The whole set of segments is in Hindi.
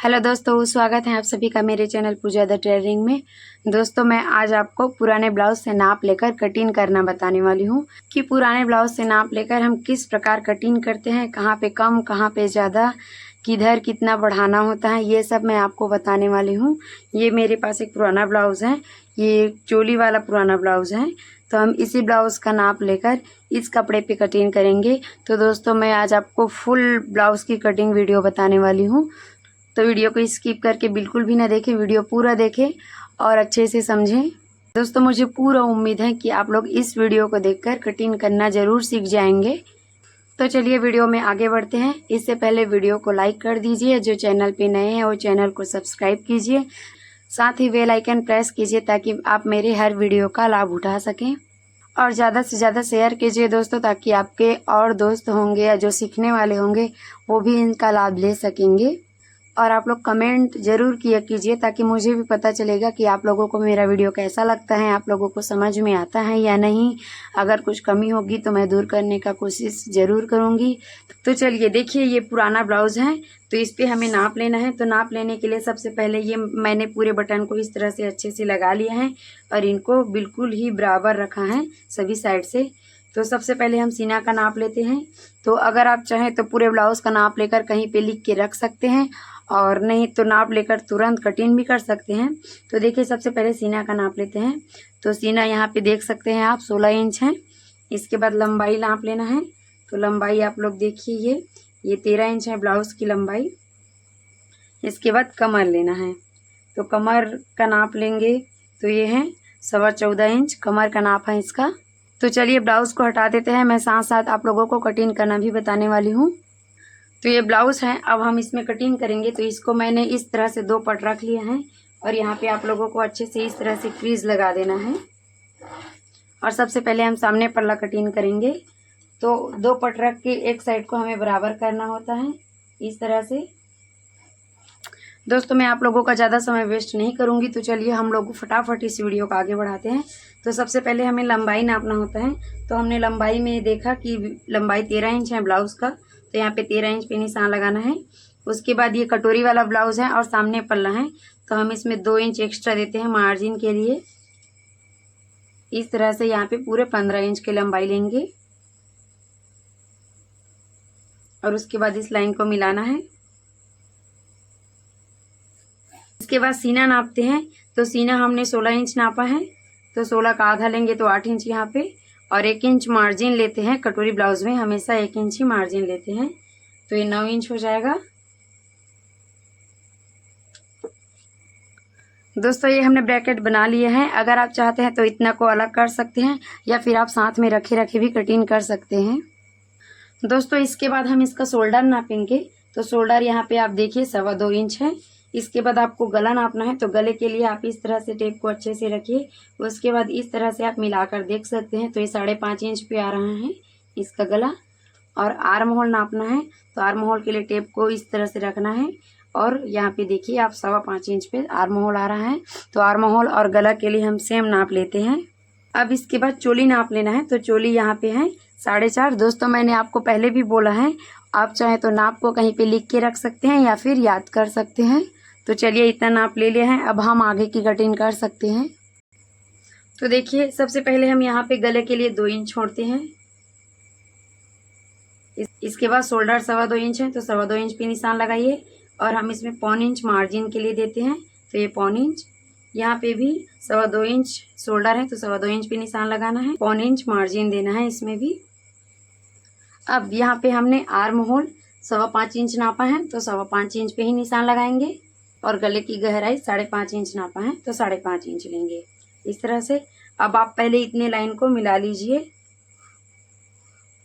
हेलो दोस्तों, स्वागत है आप सभी का मेरे चैनल पूजा द टेलरिंग में। दोस्तों, मैं आज आपको पुराने ब्लाउज से नाप लेकर कटिंग करना बताने वाली हूँ कि पुराने ब्लाउज से नाप लेकर हम किस प्रकार कटिंग करते हैं, कहाँ पे कम कहाँ पे ज़्यादा, किधर कितना बढ़ाना होता है, ये सब मैं आपको बताने वाली हूँ। ये मेरे पास एक पुराना ब्लाउज़ है, ये चोली वाला पुराना ब्लाउज़ है। तो हम इसी ब्लाउज़ का नाप लेकर इस कपड़े पे कटिंग करेंगे। तो दोस्तों, मैं आज आपको फुल ब्लाउज़ की कटिंग वीडियो बताने वाली हूँ। तो वीडियो को स्किप करके बिल्कुल भी ना देखें, वीडियो पूरा देखें और अच्छे से समझें। दोस्तों, मुझे पूरा उम्मीद है कि आप लोग इस वीडियो को देखकर कटिंग करना ज़रूर सीख जाएंगे। तो चलिए वीडियो में आगे बढ़ते हैं। इससे पहले वीडियो को लाइक कर दीजिए, जो चैनल पे नए हैं वो चैनल को सब्सक्राइब कीजिए, साथ ही बेल आइकन प्रेस कीजिए ताकि आप मेरे हर वीडियो का लाभ उठा सकें। और ज़्यादा से ज़्यादा शेयर कीजिए दोस्तों, ताकि आपके और दोस्त होंगे या जो सीखने वाले होंगे वो भी इनका लाभ ले सकेंगे। और आप लोग कमेंट ज़रूर किया कीजिए ताकि मुझे भी पता चलेगा कि आप लोगों को मेरा वीडियो कैसा लगता है, आप लोगों को समझ में आता है या नहीं। अगर कुछ कमी होगी तो मैं दूर करने का कोशिश ज़रूर करूँगी। तो चलिए देखिए, ये पुराना ब्लाउज़ है तो इस पर हमें नाप लेना है। तो नाप लेने के लिए सबसे पहले ये मैंने पूरे बटन को इस तरह से अच्छे से लगा लिया है और इनको बिल्कुल ही बराबर रखा है सभी साइड से। तो सबसे पहले हम सीना का नाप लेते हैं। तो अगर आप चाहें तो पूरे ब्लाउज़ का नाप लेकर कहीं पे लिख के रख सकते हैं, और नहीं तो नाप लेकर तुरंत कटिंग भी कर सकते हैं। तो देखिए, सबसे पहले सीना का नाप लेते हैं। तो सीना यहाँ पे देख सकते हैं आप 16 इंच है। इसके बाद लंबाई नाप लेना है। तो लंबाई आप लोग देखिए, ये 13 इंच है ब्लाउज़ की लंबाई। इसके बाद कमर लेना है। तो कमर का नाप लेंगे तो ये है 14.25 इंच कमर का नाप है इसका। तो चलिए ब्लाउज़ को हटा देते हैं, मैं साथ साथ आप लोगों को कटिंग करना भी बताने वाली हूँ। तो ये ब्लाउज़ है, अब हम इसमें कटिंग करेंगे। तो इसको मैंने इस तरह से 2 पट रख लिया है और यहाँ पे आप लोगों को अच्छे से इस तरह से क्रीज लगा देना है। और सबसे पहले हम सामने पल्ला कटिंग करेंगे। तो 2 पट रख के एक साइड को हमें बराबर करना होता है इस तरह से। दोस्तों, मैं आप लोगों का ज़्यादा समय वेस्ट नहीं करूँगी, तो चलिए हम लोग फटाफट इस वीडियो को आगे बढ़ाते हैं। तो सबसे पहले हमें लंबाई नापना होता है। तो हमने लंबाई में देखा कि लंबाई 13 इंच है ब्लाउज़ का, तो यहाँ पे 13 इंच पे निशान लगाना है। उसके बाद ये कटोरी वाला ब्लाउज़ है और सामने पल्ला है, तो हम इसमें 2 इंच एक्स्ट्रा देते हैं मार्जिन के लिए। इस तरह से यहाँ पे पूरे 15 इंच की लंबाई लेंगे और उसके बाद इस लाइन को मिलाना है। इसके बाद सीना नापते हैं। तो सीना हमने 16 इंच नापा है, तो 16 का आधा लेंगे तो 8 इंच यहाँ पे, और 1 इंच मार्जिन लेते हैं। कटोरी ब्लाउज में हमेशा 1 इंच ही मार्जिन लेते हैं, तो ये 9 इंच हो जाएगा। दोस्तों, ये हमने ब्रैकेट बना लिए हैं। अगर आप चाहते हैं तो इतना को अलग कर सकते हैं या फिर आप साथ में रखे रखे भी कटिंग कर सकते हैं। दोस्तों, इसके बाद हम इसका शोल्डर नापेंगे। तो शोल्डर यहाँ पे आप देखिए 2.25 इंच है। इसके बाद आपको गला नापना है। तो गले के लिए आप इस तरह से टेप को अच्छे से रखिए। उसके बाद इस तरह से आप मिलाकर देख सकते हैं, तो ये 5.5 इंच पे आ रहा है इसका गला। और आर्म होल नापना है। तो आर्म होल के लिए टेप को इस तरह से रखना है और यहाँ पे देखिए आप 5.25 इंच पे आर्म होल आ रहा है। तो आर्म होल और गला के लिए हम सेम नाप लेते हैं। अब इसके बाद चोली नाप लेना है। तो चोली यहाँ पे है 4.5। दोस्तों, मैंने आपको पहले भी बोला है, आप चाहे तो नाप को कहीं पे लिख के रख सकते हैं या फिर याद कर सकते हैं। तो चलिए इतना नाप ले लिया है, अब हम आगे की कटिंग कर सकते हैं। तो देखिए, सबसे पहले हम यहाँ पे गले के लिए 2 इंच छोड़ते हैं। इसके बाद शोल्डर 2.25 इंच है, तो 2.25 इंच पे निशान लगाइए और हम इसमें 1.25 इंच मार्जिन के लिए देते हैं। तो ये 1.25 इंच, यहाँ पे भी 2.25 इंच शोल्डर है, तो 2.25 इंच पे निशान लगाना है, 1.25 इंच मार्जिन देना है इसमें भी। अब यहाँ पे हमने आर्म होल 5.25 इंच नापा है, तो 5.25 इंच पे ही निशान लगाएंगे। और गले की गहराई 5.5 इंच नापा है, तो 5.5 इंच लेंगे इस तरह से। अब आप पहले इतने लाइन को मिला लीजिए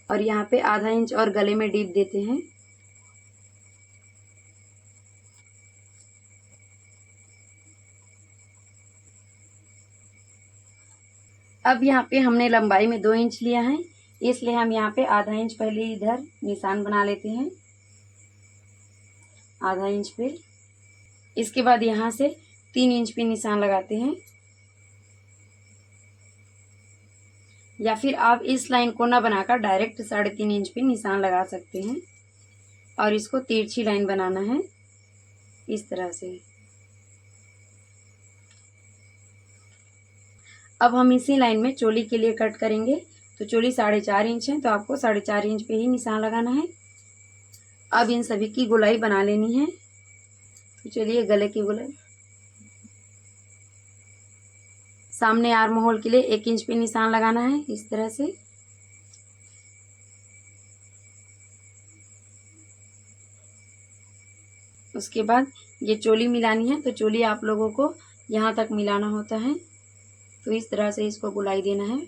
और यहाँ पे आधा इंच और गले में डीप देते हैं। अब यहाँ पे हमने लंबाई में 2 इंच लिया है, इसलिए हम यहाँ पे आधा इंच पहले इधर निशान बना लेते हैं, आधा इंच पे। इसके बाद यहाँ से 3 इंच पे निशान लगाते हैं, या फिर आप इस लाइन को ना बनाकर डायरेक्ट 3.5 इंच पे निशान लगा सकते हैं। और इसको तिरछी लाइन बनाना है इस तरह से। अब हम इसी लाइन में चोली के लिए कट करेंगे। तो चोली 4.5 इंच है, तो आपको 4.5 इंच पे ही निशान लगाना है। अब इन सभी की गोलाई बना लेनी है। तो चलिए गले की गोलाई, सामने आर्म होल के लिए 1 इंच पे निशान लगाना है इस तरह से। उसके बाद ये चोली मिलानी है, तो चोली आप लोगों को यहाँ तक मिलाना होता है। तो इस तरह से इसको गोलाई देना है।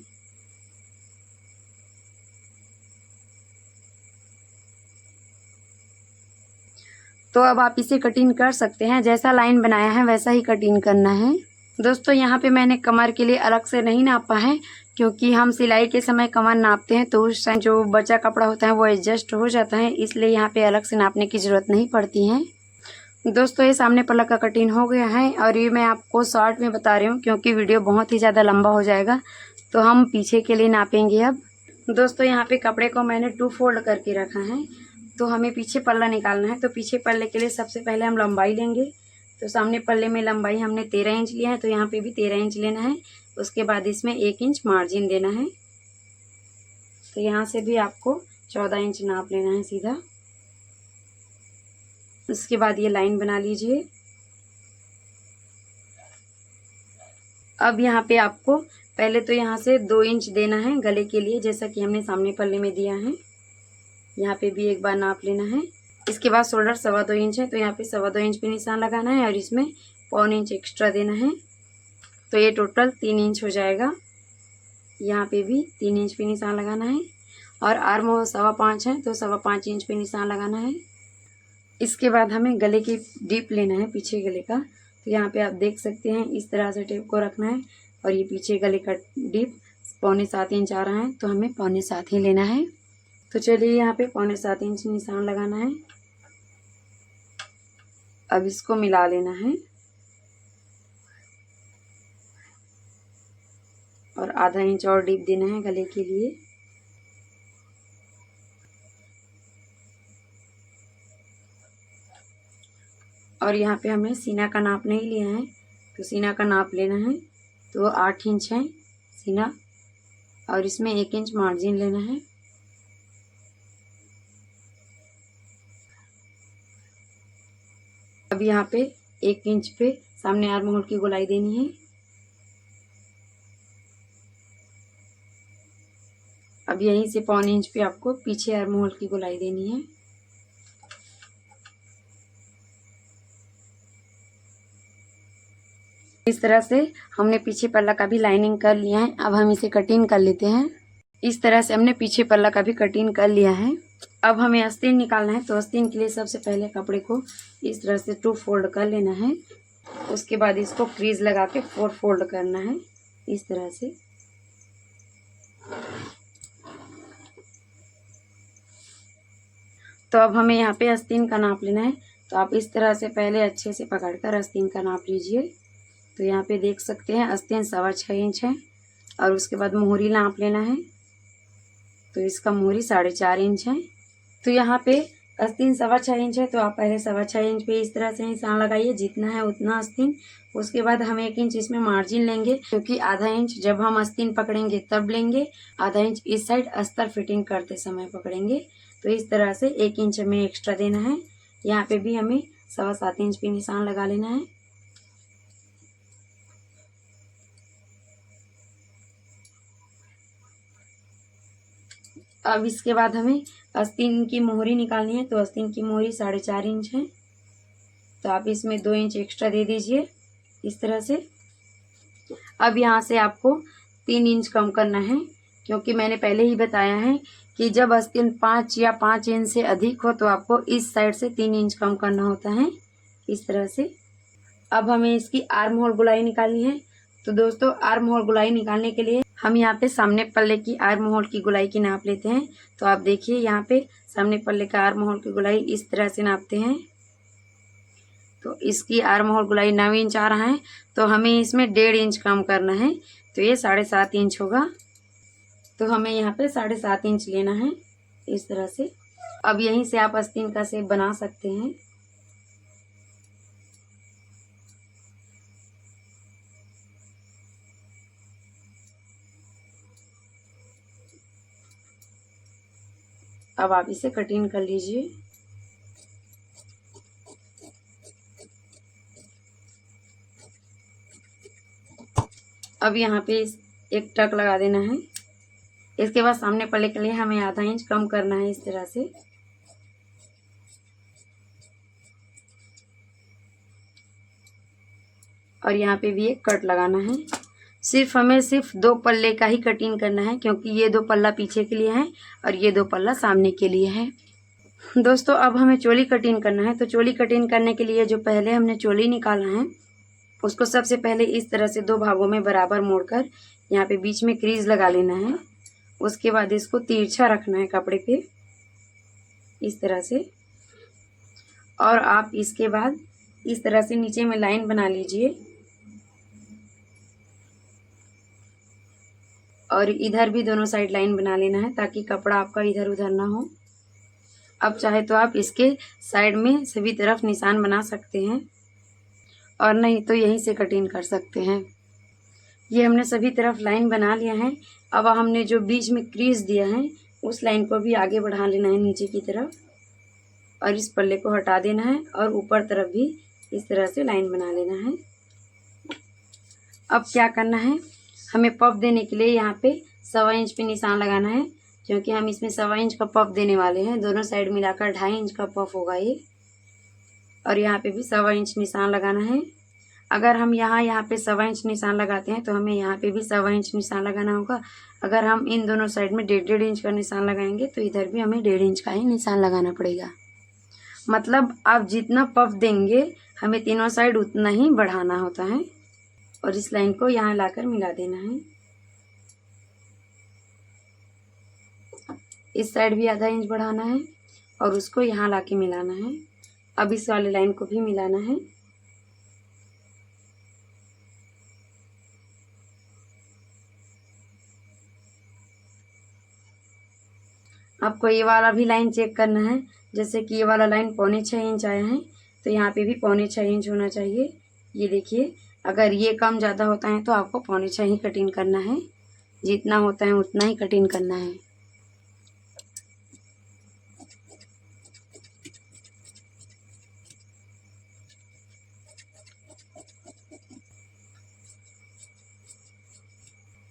तो अब आप इसे कटिंग कर सकते हैं, जैसा लाइन बनाया है वैसा ही कटिंग करना है। दोस्तों यहाँ पे मैंने कमर के लिए अलग से नहीं नापा है, क्योंकि हम सिलाई के समय कमर नापते हैं तो उस टाइम जो बचा कपड़ा होता है वो एडजस्ट हो जाता है, इसलिए यहाँ पे अलग से नापने की ज़रूरत नहीं पड़ती है। दोस्तों ये सामने पल्ला का कटिंग हो गया है, और ये मैं आपको शॉर्ट में बता रही हूँ क्योंकि वीडियो बहुत ही ज़्यादा लंबा हो जाएगा। तो हम पीछे के लिए नापेंगे। अब दोस्तों यहाँ पे कपड़े को मैंने 2 फोल्ड करके रखा है, तो हमें पीछे पल्ला निकालना है। तो पीछे पल्ले के लिए सबसे पहले हम लंबाई लेंगे। तो सामने पल्ले में लंबाई हमने 13 इंच लिया है, तो यहाँ पे भी 13 इंच लेना है। उसके बाद इसमें 1 इंच मार्जिन देना है। तो यहाँ से भी आपको 14 इंच नाप लेना है सीधा। उसके बाद ये लाइन बना लीजिए। अब यहाँ पे आपको पहले तो यहाँ से 2 इंच देना है गले के लिए, जैसा कि हमने सामने पल्ले में दिया है। यहाँ पे भी एक बार नाप लेना है। इसके बाद शोल्डर 2.25 इंच है, तो यहाँ पे 2.25 इंच पे निशान लगाना है और इसमें 1.25 इंच एक्स्ट्रा देना है। तो ये टोटल 3 इंच हो जाएगा। यहाँ पे भी 3 इंच पे निशान लगाना है, और आर्म 5.25 है, तो 5.25 इंच पे निशान लगाना है। इसके बाद हमें गले की डीप लेना है, पीछे गले का। तो यहाँ पे आप देख सकते हैं इस तरह से टेप को रखना है, और ये पीछे गले का डीप 7.25 इंच आ रहा है, तो हमें 7.25 ही लेना है। तो चलिए यहाँ पे 7.25 इंच निशान लगाना है। अब इसको मिला लेना है, और आधा इंच और डीप देना है गले के लिए। और यहाँ पे हमने सीना का नाप नहीं लिया है, तो सीना का नाप लेना है। तो 8 इंच है सीना, और इसमें 1 इंच मार्जिन लेना है। अब यहाँ पे 1 इंच पे सामने आर्म होल की गोलाई देनी है। अब यहीं से 1.25 इंच पे आपको पीछे आर्म होल की गोलाई देनी है। इस तरह से हमने पीछे पल्ला का भी लाइनिंग कर लिया है। अब हम इसे कटिंग कर लेते हैं। इस तरह से हमने पीछे पल्ला का भी कटिंग कर लिया है। अब हमें आस्तीन निकालना है, तो आस्तीन के लिए सबसे पहले कपड़े को इस तरह से 2 फोल्ड कर लेना है। उसके बाद इसको क्रीज लगा के 4 फोल्ड करना है इस तरह से। तो अब हमें यहाँ पे आस्तीन का नाप लेना है। तो आप इस तरह से पहले अच्छे से पकड़कर आस्तीन का नाप लीजिए। तो यहाँ पे देख सकते हैं आस्तीन 6.25 इंच है, और उसके बाद मोहरी नाप लेना है। तो इसका मोहरी 4.5 इंच है। तो यहाँ पे आस्तीन 6.25 इंच है, तो आप पहले 6.25 इंच पे इस तरह से निशान लगाइए, जितना है उतना आस्तीन। उसके बाद हम 1 इंच इसमें मार्जिन लेंगे, क्योंकि आधा इंच जब हम आस्तीन पकड़ेंगे तब लेंगे, आधा इंच इस साइड अस्तर फिटिंग करते समय पकड़ेंगे। तो इस तरह से 1 इंच हमें एक्स्ट्रा देना है। यहाँ पे भी हमें 7.25 इंच पे निशान लगा लेना है। अब इसके बाद हमें आस्तीन की मोहरी निकालनी है। तो आस्तीन की मोहरी 4.5 इंच है, तो आप इसमें 2 इंच एक्स्ट्रा दे दीजिए इस तरह से। अब यहाँ से आपको 3 इंच कम करना है, क्योंकि मैंने पहले ही बताया है कि जब आस्तीन 5 या 5 इंच से अधिक हो तो आपको इस साइड से 3 इंच कम करना होता है इस तरह से। अब हमें इसकी आर्म होल गोलाई निकालनी है। तो दोस्तों आर्म होल गोलाई निकालने के लिए हम यहाँ पे सामने पल्ले की आर्म होल की गोलाई की नाप लेते हैं। तो आप देखिए यहाँ पे सामने पल्ले का आर्म होल की गोलाई इस तरह से नापते हैं। तो इसकी आर्म होल गोलाई 9 इंच आ रहा है, तो हमें इसमें 1.5 इंच कम करना है। तो ये 7.5 इंच होगा। तो हमें यहाँ पे 7.5 इंच लेना है इस तरह से। अब यहीं से आप आस्तीन का शेप बना सकते हैं। अब आप इसे कटिंग कर लीजिए। अब यहाँ पे एक टक लगा देना है। इसके बाद सामने पल्ले के लिए हमें आधा इंच कम करना है इस तरह से। और यहाँ पे भी एक कट लगाना है। हमें सिर्फ 2 पल्ले का ही कटिंग करना है, क्योंकि ये 2 पल्ला पीछे के लिए है और ये 2 पल्ला सामने के लिए है। दोस्तों अब हमें चोली कटिंग करना है। तो चोली कटिंग करने के लिए जो पहले हमने चोली निकाला है उसको सबसे पहले इस तरह से 2 भागों में बराबर मोड़कर यहाँ पे बीच में क्रीज लगा लेना है। उसके बाद इसको तिरछा रखना है कपड़े पे इस तरह से। और आप इसके बाद इस तरह से नीचे में लाइन बना लीजिए और इधर भी दोनों साइड लाइन बना लेना है ताकि कपड़ा आपका इधर उधर ना हो। अब चाहे तो आप इसके साइड में सभी तरफ निशान बना सकते हैं और नहीं तो यहीं से कटिंग कर सकते हैं। ये हमने सभी तरफ लाइन बना लिया है। अब हमने जो बीच में क्रीज दिया है उस लाइन को भी आगे बढ़ा लेना है नीचे की तरफ और इस पल्ले को हटा देना है और ऊपर तरफ भी इस तरह से लाइन बना लेना है। अब क्या करना है, हमें पफ देने के लिए यहाँ पे 1.25 इंच पे निशान लगाना है, क्योंकि हम इसमें 1.25 इंच का पफ देने वाले हैं। दोनों साइड मिलाकर 2.5 इंच का पफ होगा ये। और यहाँ पे भी 1.25 इंच निशान लगाना है। अगर हम यहाँ पे 1.25 इंच निशान लगाते हैं तो हमें यहाँ पे भी 1.25 इंच निशान लगाना होगा। अगर हम इन दोनों साइड में 1.5 इंच का निशान लगाएंगे तो इधर भी हमें 1.5 इंच का ही निशान लगाना पड़ेगा। मतलब आप जितना पफ देंगे हमें तीनों साइड उतना ही बढ़ाना होता है। और इस लाइन को यहाँ लाकर मिला देना है। इस साइड भी आधा इंच बढ़ाना है और उसको यहाँ लाके मिलाना है। अब इस वाले लाइन को भी मिलाना है। आपको ये वाला भी लाइन चेक करना है। जैसे कि ये वाला लाइन 6.25 इंच आया है तो यहाँ पे भी 6.25 इंच होना चाहिए। ये देखिए, अगर ये कम ज़्यादा होता है तो आपको 6.25 ही कटिंग करना है। जितना होता है उतना ही कटिंग करना है।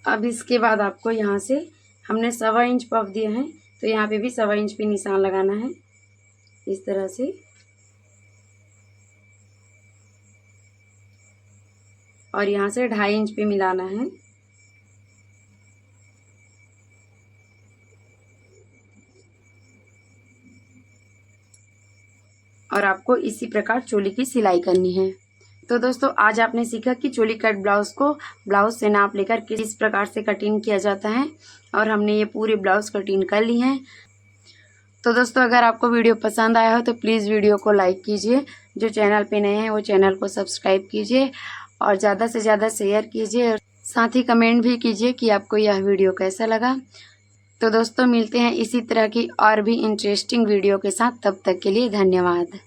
अब इसके बाद आपको यहाँ से हमने 1.25 इंच पफ दिया है तो यहाँ पे भी 1.25 इंच पे निशान लगाना है इस तरह से। और यहाँ से 2.5 इंच पे मिलाना है। और आपको इसी प्रकार चोली की सिलाई करनी है। तो दोस्तों आज आपने सीखा कि चोली कट ब्लाउज को ब्लाउज से नाप लेकर किस प्रकार से कटिंग किया जाता है और हमने ये पूरी ब्लाउज कटिंग कर ली है। तो दोस्तों अगर आपको वीडियो पसंद आया हो तो प्लीज़ वीडियो को लाइक कीजिए। जो चैनल पे नए हैं वो चैनल को सब्सक्राइब कीजिए और ज़्यादा से ज़्यादा शेयर कीजिए। साथ ही कमेंट भी कीजिए कि आपको यह वीडियो कैसा लगा। तो दोस्तों मिलते हैं इसी तरह की और भी इंटरेस्टिंग वीडियो के साथ। तब तक के लिए धन्यवाद।